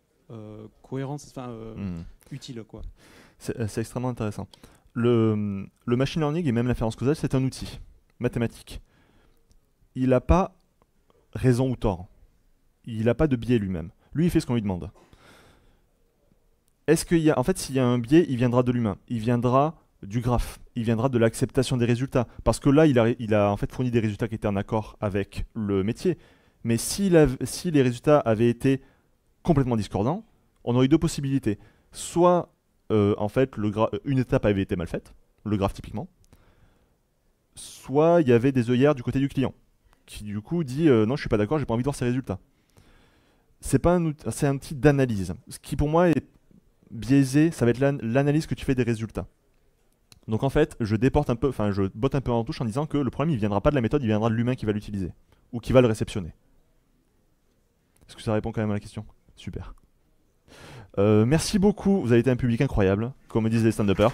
cohérent, utile, quoi. C'est extrêmement intéressant. Le machine learning et même l'inférence causale, c'est un outil mathématique. Il n'a pas raison ou tort. Il n'a pas de biais lui-même. Lui, il fait ce qu'on lui demande. S'il y a un biais, il viendra de l'humain. Il viendra du graphe. Il viendra de l'acceptation des résultats. Parce que là, il a en fait fourni des résultats qui étaient en accord avec le métier. Mais si les résultats avaient été complètement discordants, on aurait eu deux possibilités. Soit, une étape avait été mal faite, le graphe typiquement. Soit il y avait des œillères du côté du client, qui du coup dit non, je suis pas d'accord, j'ai pas envie de voir ces résultats. C'est un outil d'analyse. Ce qui pour moi est biaisé, ça va être l'analyse que tu fais des résultats. Donc en fait, je botte un peu en touche en disant que le problème, il viendra pas de la méthode, il viendra de l'humain qui va l'utiliser ou qui va le réceptionner. Est-ce que ça répond quand même à la question? Super. Merci beaucoup, vous avez été un public incroyable, comme me disent les stand-uppers.